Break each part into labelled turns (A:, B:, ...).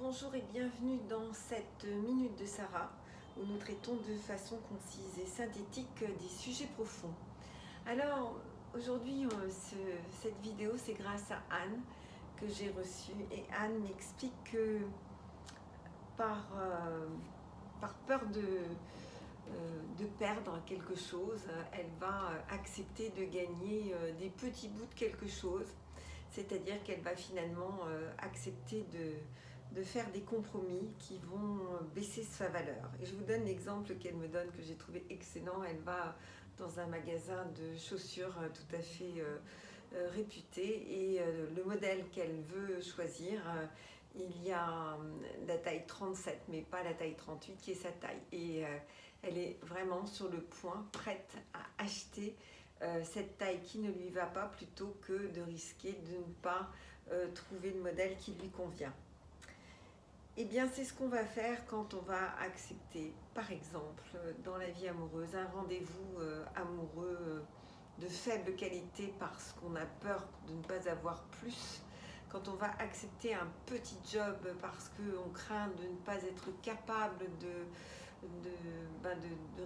A: Bonjour et bienvenue dans cette Minute de Sarah où nous traitons de façon concise et synthétique des sujets profonds. Alors aujourd'hui, cette vidéo c'est grâce à Anne que j'ai reçue et Anne m'explique que par peur de perdre quelque chose, elle va accepter de gagner des petits bouts de quelque chose. C'est-à-dire qu'elle va finalement accepter de faire des compromis qui vont baisser sa valeur. Et je vous donne l'exemple qu'elle me donne que j'ai trouvé excellent. Elle va dans un magasin de chaussures tout à fait réputé et le modèle qu'elle veut choisir, il y a la taille 37 mais pas la taille 38 qui est sa taille. Et elle est vraiment sur le point, prête à acheter cette taille qui ne lui va pas plutôt que de risquer de ne pas trouver le modèle qui lui convient. Eh bien, c'est ce qu'on va faire quand on va accepter, par exemple, dans la vie amoureuse, un rendez-vous amoureux de faible qualité parce qu'on a peur de ne pas avoir plus. Quand on va accepter un petit job parce qu'on craint de ne pas être capable de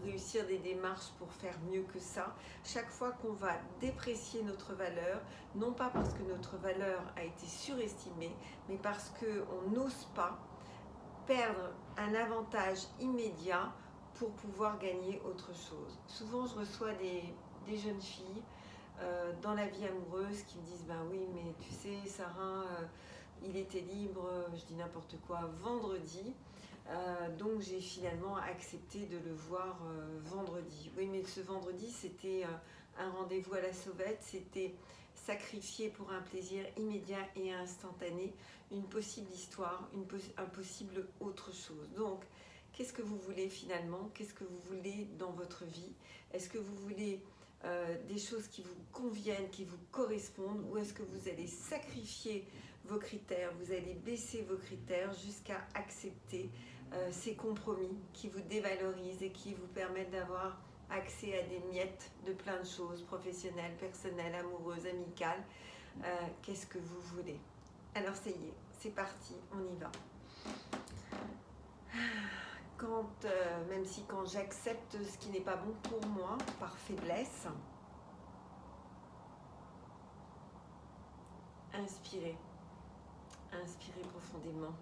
A: réussir des démarches pour faire mieux que ça. Chaque fois qu'on va déprécier notre valeur, non pas parce que notre valeur a été surestimée, mais parce qu'on n'ose pas perdre un avantage immédiat pour pouvoir gagner autre chose. Souvent, je reçois des jeunes filles dans la vie amoureuse qui me disent « Ben oui, mais tu sais, Sarah, il était libre, je dis n'importe quoi, vendredi. Donc j'ai finalement accepté de le voir vendredi. » Oui, mais ce vendredi, c'était un rendez-vous à la sauvette, c'était sacrifier pour un plaisir immédiat et instantané une possible histoire, un possible autre chose. Donc, qu'est-ce que vous voulez finalement? Qu'est-ce que vous voulez dans votre vie? Est-ce que vous voulez des choses qui vous conviennent, qui vous correspondent, ou est-ce que vous allez sacrifier vos critères, vous allez baisser vos critères jusqu'à accepter ces compromis qui vous dévalorisent et qui vous permettent d'avoir accès à des miettes de plein de choses, professionnelles, personnelles, amoureuses, amicales. Qu'est-ce que vous voulez? Alors ça y est, c'est parti, on y va. Même si quand j'accepte ce qui n'est pas bon pour moi, par faiblesse, inspirez profondément.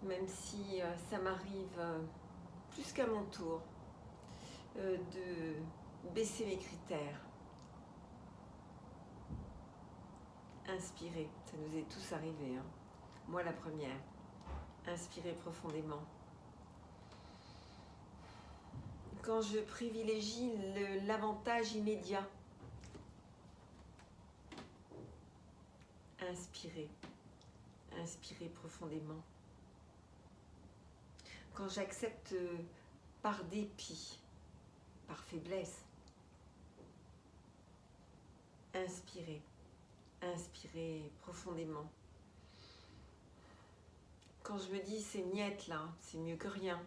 A: Même si ça m'arrive plus qu'à mon tour de baisser mes critères. Inspirez, ça nous est tous arrivé, hein. Moi la première. Inspirez profondément. Quand je privilégie l'avantage immédiat, inspirez profondément. Quand j'accepte par dépit, par faiblesse, inspirez profondément. Quand je me dis c'est miette là, c'est mieux que rien,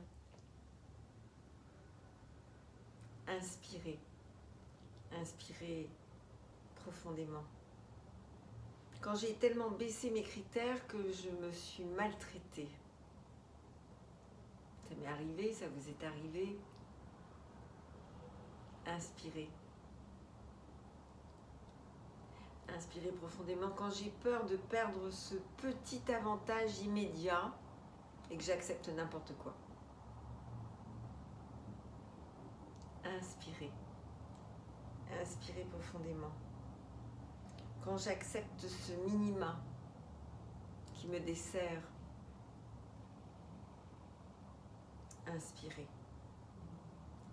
A: inspirez profondément. Quand j'ai tellement baissé mes critères que je me suis maltraitée, ça m'est arrivé, ça vous est arrivé, inspirez profondément. Quand j'ai peur de perdre ce petit avantage immédiat et que j'accepte n'importe quoi, inspirez profondément. Quand j'accepte ce minima qui me dessert,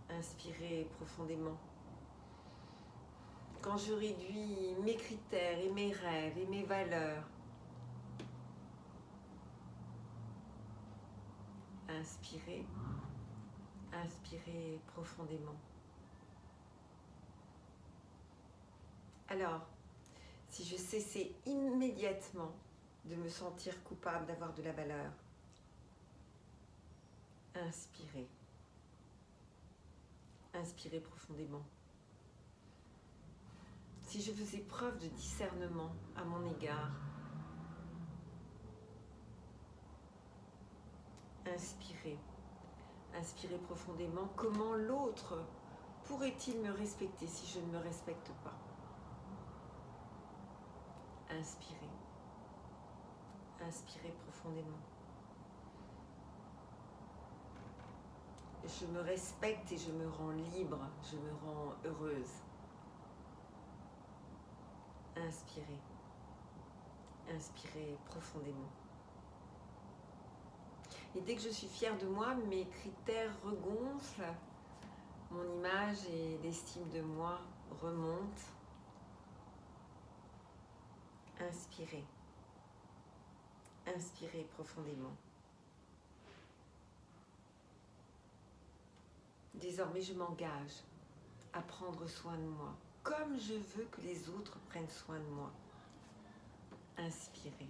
A: inspirez profondément. Quand je réduis mes critères et mes rêves et mes valeurs, inspirez profondément. Alors, si je cessais immédiatement de me sentir coupable d'avoir de la valeur, inspirez profondément. Si je faisais preuve de discernement à mon égard, Inspirez. Inspirez profondément. Comment l'autre pourrait-il me respecter si je ne me respecte pas? Inspirez. Inspirez profondément. Je me respecte et je me rends libre, je me rends heureuse. Inspirez. Inspirez profondément. Et dès que je suis fière de moi, mes critères regonflent, mon image et l'estime de moi remontent. Inspirez. Inspirez profondément. Désormais, je m'engage à prendre soin de moi, comme je veux que les autres prennent soin de moi. Inspirez.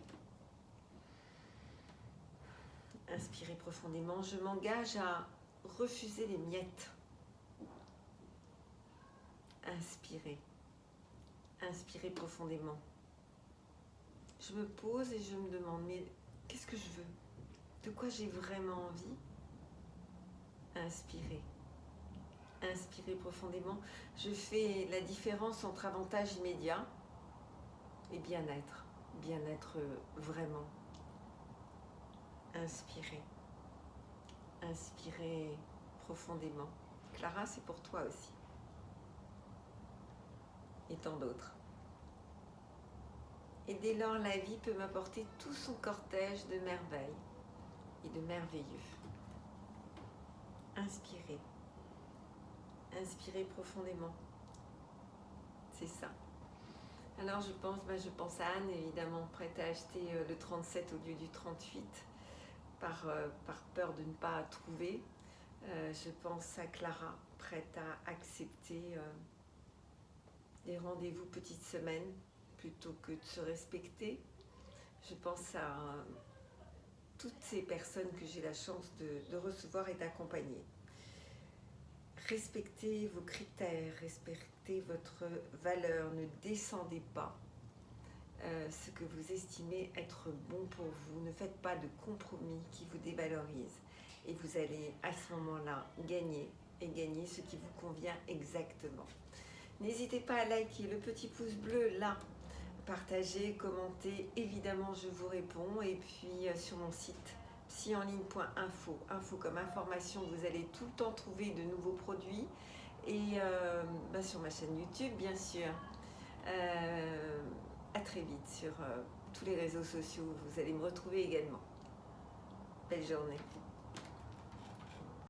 A: Inspirez profondément. Je m'engage à refuser les miettes. Inspirez. Inspirez profondément. Je me pose et je me demande, mais qu'est-ce que je veux? De quoi j'ai vraiment envie? Inspirez. Inspirez profondément. Je fais la différence entre avantage immédiat et bien-être. Bien-être vraiment. Inspirez. Inspirez profondément. Clara, c'est pour toi aussi. Et tant d'autres. Et dès lors, la vie peut m'apporter tout son cortège de merveilles et de merveilleux. Inspirez. Inspirez profondément. C'est ça. Alors je pense à Anne, évidemment, prête à acheter le 37 au lieu du 38, par peur de ne pas trouver. Je pense à Clara, prête à accepter des rendez-vous petites semaines plutôt que de se respecter. Je pense à toutes ces personnes que j'ai la chance de recevoir et d'accompagner. Respectez vos critères, respectez votre valeur, ne descendez pas ce que vous estimez être bon pour vous. Ne faites pas de compromis qui vous dévalorisent. Et vous allez à ce moment-là gagner ce qui vous convient exactement. N'hésitez pas à liker le petit pouce bleu là, partager, commenter, évidemment je vous réponds. Et puis sur mon site psyenligne.info, info comme information, vous allez tout le temps trouver de nouveaux produits. Et sur ma chaîne YouTube bien sûr. À très vite sur tous les réseaux sociaux, vous allez me retrouver également. Belle journée.